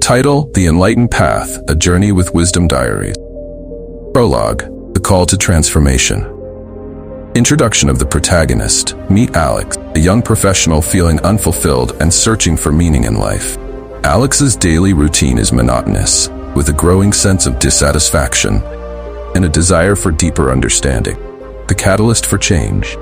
Title: The Enlightened Path, A Journey with Wisdom Diaries. Prologue: The Call to Transformation. Introduction of the protagonist. Meet Alex, a young professional feeling unfulfilled and searching for meaning in life. Alex's daily routine is monotonous, with a growing sense of dissatisfaction and a desire for deeper understanding. The catalyst for change.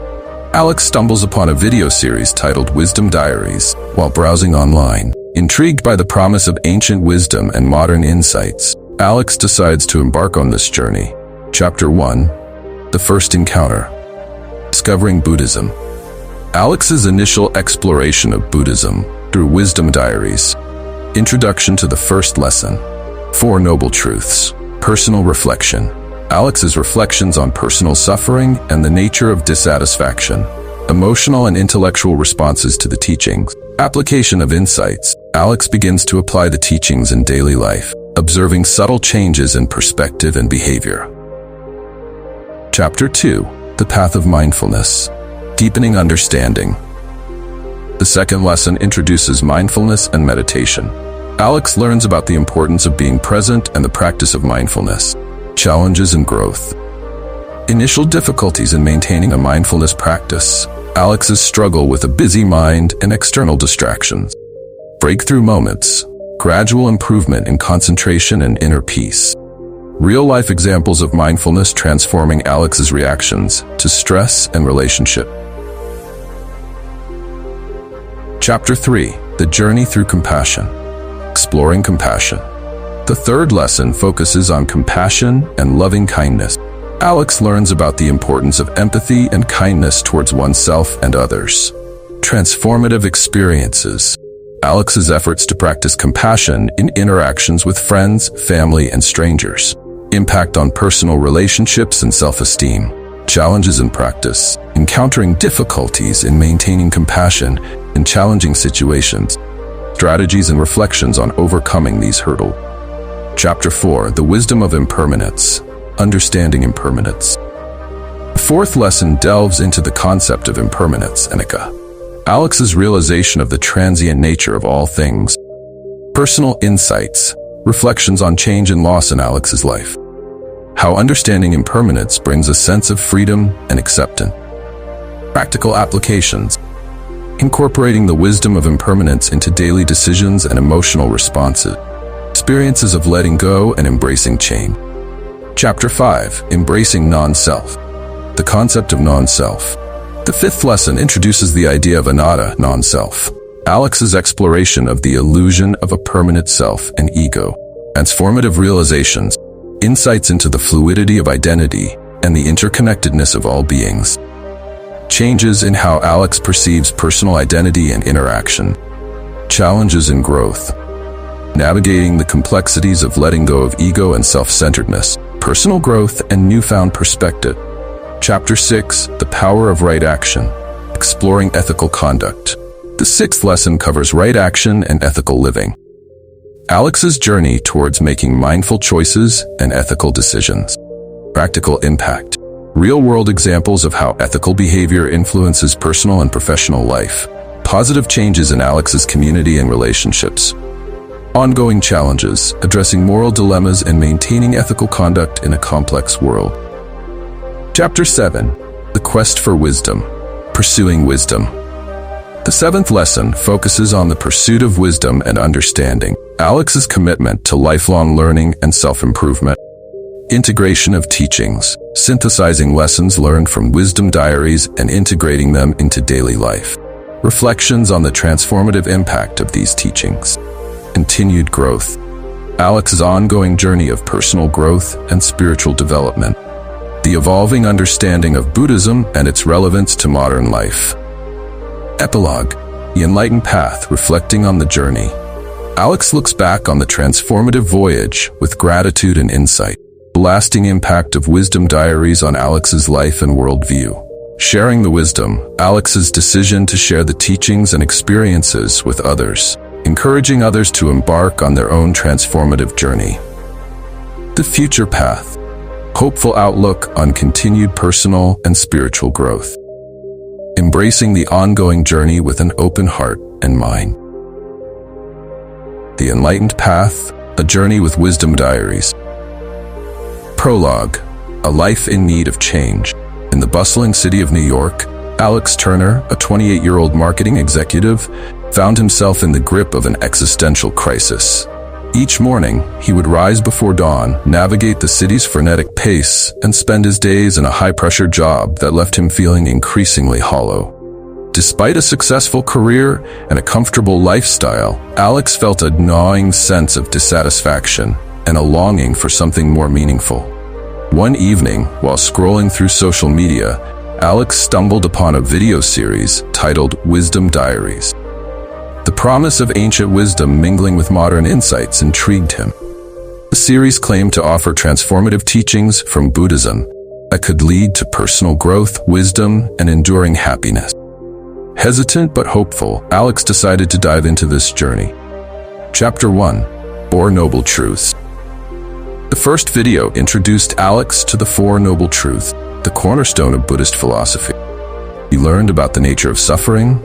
Alex stumbles upon a video series titled Wisdom Diaries while browsing online. Intrigued by the promise of ancient wisdom and modern insights, Alex decides to embark on this journey. Chapter 1: The First Encounter. Discovering Buddhism. Alex's initial exploration of Buddhism through Wisdom Diaries. Introduction to the first lesson. Four Noble Truths. Personal reflection. Alex's reflections on personal suffering and the nature of dissatisfaction. Emotional and intellectual responses to the teachings. Application of insights. Alex begins to apply the teachings in daily life, observing subtle changes in perspective and behavior. Chapter 2: The Path of Mindfulness. Deepening understanding. The second lesson introduces mindfulness and meditation. Alex learns about the importance of being present and the practice of mindfulness. Challenges and growth. Initial difficulties in maintaining a mindfulness practice. Alex's struggle with a busy mind and external distractions. Breakthrough moments. Gradual improvement in concentration and inner peace. Real-life examples of mindfulness transforming Alex's reactions to stress and relationship. Chapter 3: The Journey Through Compassion. Exploring compassion. The third lesson focuses on compassion and loving kindness. Alex learns about the importance of empathy and kindness towards oneself and others. Transformative experiences. Alex's efforts to practice compassion in interactions with friends, family, and strangers. Impact on personal relationships and self-esteem. Challenges in practice. Encountering difficulties in maintaining compassion in challenging situations. Strategies and reflections on overcoming these hurdles. Chapter 4: The Wisdom of Impermanence. Understanding impermanence. The fourth lesson delves into the concept of impermanence. Alex's realization of the transient nature of all things. Personal insights. Reflections on change and loss in Alex's life. How understanding impermanence brings a sense of freedom and acceptance. Practical applications. Incorporating the wisdom of impermanence into daily decisions and emotional responses. Experiences of letting go and embracing change. Chapter 5: Embracing Non-Self. The concept of non-self. The fifth lesson introduces the idea of anatta, non-self. Alex's exploration of the illusion of a permanent self and ego. Transformative realizations. Insights into the fluidity of identity and the interconnectedness of all beings. Changes in how Alex perceives personal identity and interaction. Challenges in growth. Navigating the complexities of letting go of ego and self-centeredness. Personal growth and newfound perspective. Chapter 6: The Power of Right Action. Exploring ethical conduct. The sixth lesson covers right action and ethical living. Alex's journey towards making mindful choices and ethical decisions. Practical impact. Real-world examples of how ethical behavior influences personal and professional life. Positive changes in Alex's community and relationships. Ongoing challenges, addressing moral dilemmas and maintaining ethical conduct in a complex world. Chapter 7: The Quest for Wisdom. Pursuing wisdom. The seventh lesson focuses on the pursuit of wisdom and understanding. Alex's commitment to lifelong learning and self-improvement. Integration of teachings, synthesizing lessons learned from Wisdom Diaries and integrating them into daily life. Reflections on the transformative impact of these teachings. Continued growth. Alex's ongoing journey of personal growth and spiritual development. The evolving understanding of Buddhism and its relevance to modern life. Epilogue: The Enlightened Path, reflecting on the journey. Alex looks back on the transformative voyage with gratitude and insight. The lasting impact of Wisdom Diaries on Alex's life and worldview. Sharing the wisdom. Alex's decision to share the teachings and experiences with others, encouraging others to embark on their own transformative journey. The future path. Hopeful outlook on continued personal and spiritual growth. Embracing the ongoing journey with an open heart and mind. The Enlightened Path, A Journey with Wisdom Diaries. Prologue, A Life in Need of Change. In the bustling city of New York, Alex Turner, a 28-year-old marketing executive, found himself in the grip of an existential crisis. Each morning, he would rise before dawn, navigate the city's frenetic pace, and spend his days in a high-pressure job that left him feeling increasingly hollow. Despite a successful career and a comfortable lifestyle, Alex felt a gnawing sense of dissatisfaction and a longing for something more meaningful. One evening, while scrolling through social media, Alex stumbled upon a video series titled Wisdom Diaries. The promise of ancient wisdom mingling with modern insights intrigued him. The series claimed to offer transformative teachings from Buddhism that could lead to personal growth, wisdom, and enduring happiness. Hesitant but hopeful, Alex decided to dive into this journey. Chapter 1. 4 Noble Truths. The first video introduced Alex to the Four Noble Truths, the cornerstone of Buddhist philosophy. He learned about the nature of suffering,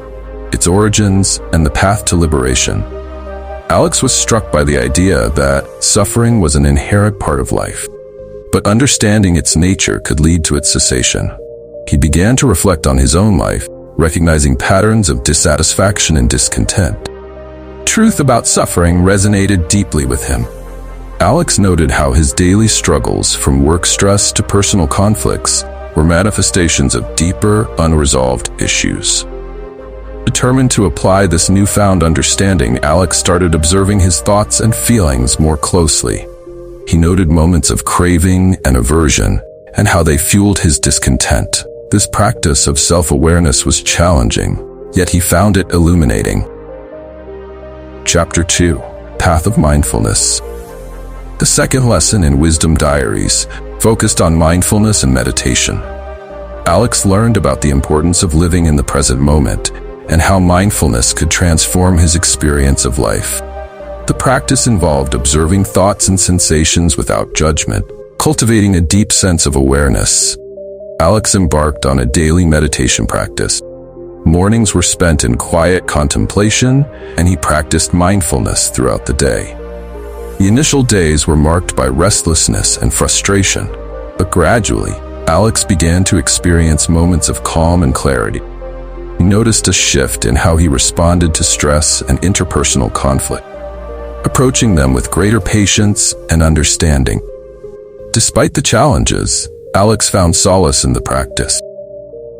its origins, and the path to liberation. Alex was struck by the idea that suffering was an inherent part of life, but understanding its nature could lead to its cessation. He began to reflect on his own life, recognizing patterns of dissatisfaction and discontent. Truth about suffering resonated deeply with him. Alex noted how his daily struggles, from work stress to personal conflicts, were manifestations of deeper, unresolved issues. Determined to apply this newfound understanding, Alex started observing his thoughts and feelings more closely. He noted moments of craving and aversion, and how they fueled his discontent. This practice of self-awareness was challenging, yet he found it illuminating. Chapter 2. Path of Mindfulness. The second lesson in Wisdom Diaries focused on mindfulness and meditation. Alex learned about the importance of living in the present moment and how mindfulness could transform his experience of life. The practice involved observing thoughts and sensations without judgment, cultivating a deep sense of awareness. Alex embarked on a daily meditation practice. Mornings were spent in quiet contemplation, and he practiced mindfulness throughout the day. The initial days were marked by restlessness and frustration, but gradually, Alex began to experience moments of calm and clarity. He noticed a shift in how he responded to stress and interpersonal conflict, approaching them with greater patience and understanding. Despite the challenges, Alex found solace in the practice.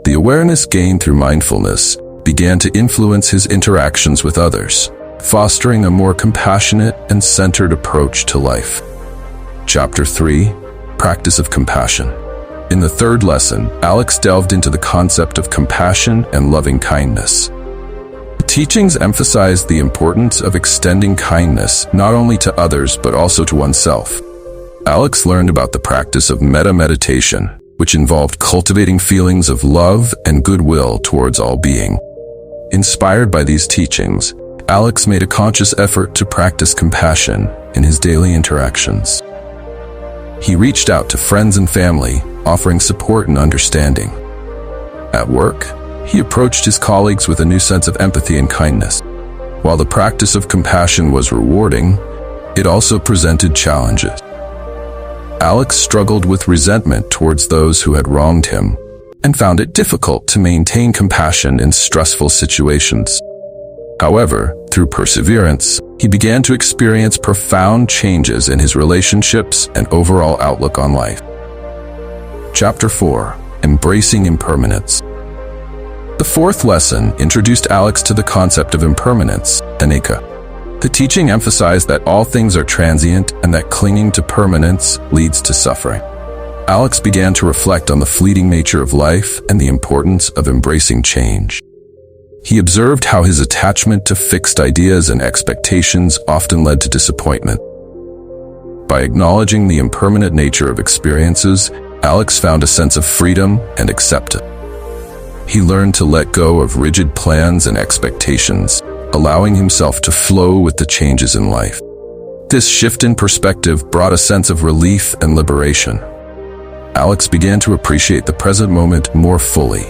The awareness gained through mindfulness began to influence his interactions with others, fostering a more compassionate and centered approach to life. Chapter 3. Practice of Compassion. In the third lesson, Alex delved into the concept of compassion and loving kindness. The teachings emphasized the importance of extending kindness not only to others but also to oneself. Alex learned about the practice of metta meditation, which involved cultivating feelings of love and goodwill towards all being. Inspired by these teachings, Alex made a conscious effort to practice compassion in his daily interactions. He reached out to friends and family, offering support and understanding. At work, he approached his colleagues with a new sense of empathy and kindness. While the practice of compassion was rewarding, it also presented challenges. Alex struggled with resentment towards those who had wronged him and found it difficult to maintain compassion in stressful situations. However, through perseverance, he began to experience profound changes in his relationships and overall outlook on life. Chapter 4. Embracing Impermanence. The fourth lesson introduced Alex to the concept of impermanence, anicca. The teaching emphasized that all things are transient and that clinging to permanence leads to suffering. Alex began to reflect on the fleeting nature of life and the importance of embracing change. He observed how his attachment to fixed ideas and expectations often led to disappointment. By acknowledging the impermanent nature of experiences, Alex found a sense of freedom and acceptance. He learned to let go of rigid plans and expectations, allowing himself to flow with the changes in life. This shift in perspective brought a sense of relief and liberation. Alex began to appreciate the present moment more fully.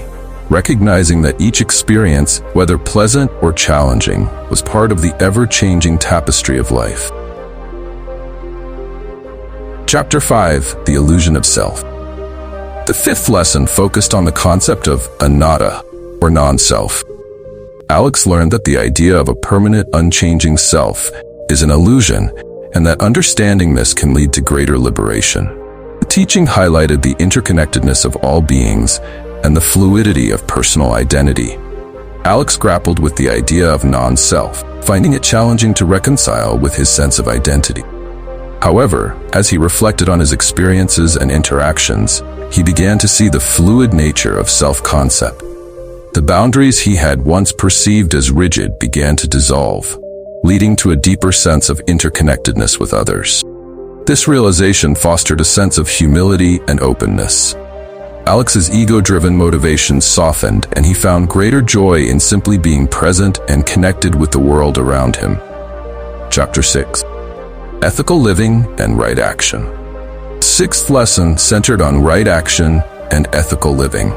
recognizing that each experience, whether pleasant or challenging, was part of the ever-changing tapestry of life. Chapter 5: The Illusion of Self. The fifth lesson focused on the concept of anatta, or non-self. Alex learned that the idea of a permanent, unchanging self is an illusion, and that understanding this can lead to greater liberation. The teaching highlighted the interconnectedness of all beings and the fluidity of personal identity. Alex grappled with the idea of non-self, finding it challenging to reconcile with his sense of identity. However, as he reflected on his experiences and interactions, he began to see the fluid nature of self-concept. The boundaries he had once perceived as rigid began to dissolve, leading to a deeper sense of interconnectedness with others. This realization fostered a sense of humility and openness. Alex's ego-driven motivations softened, and he found greater joy in simply being present and connected with the world around him. Chapter 6: Ethical Living and Right Action. The sixth lesson centered on right action and ethical living.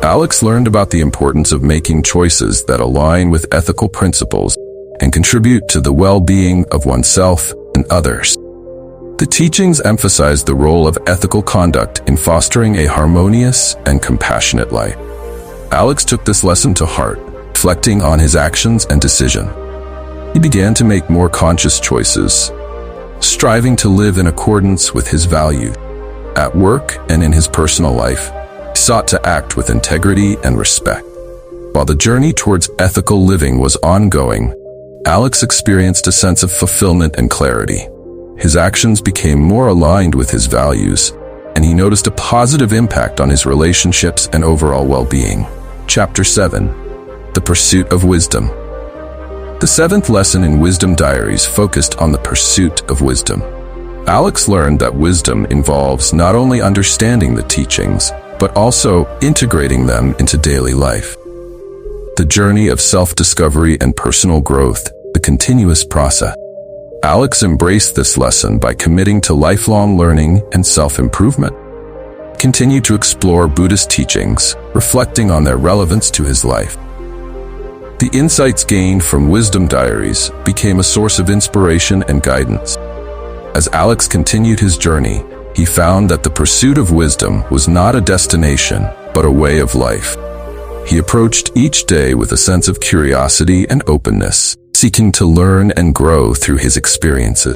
Alex learned about the importance of making choices that align with ethical principles and contribute to the well-being of oneself and others. The teachings emphasized the role of ethical conduct in fostering a harmonious and compassionate life. Alex took this lesson to heart, reflecting on his actions and decisions. He began to make more conscious choices, striving to live in accordance with his values. At work and in his personal life, he sought to act with integrity and respect. While the journey towards ethical living was ongoing, Alex experienced a sense of fulfillment and clarity. His actions became more aligned with his values, and he noticed a positive impact on his relationships and overall well-being. Chapter 7: The Pursuit of Wisdom. The seventh lesson in Wisdom Diaries focused on the pursuit of wisdom. Alex learned that wisdom involves not only understanding the teachings, but also integrating them into daily life. The journey of self-discovery and personal growth, the continuous process. Alex embraced this lesson by committing to lifelong learning and self-improvement. He continued to explore Buddhist teachings, reflecting on their relevance to his life. The insights gained from Wisdom Diaries became a source of inspiration and guidance. As Alex continued his journey, he found that the pursuit of wisdom was not a destination, but a way of life. He approached each day with a sense of curiosity and openness, seeking to learn and grow through his experiences.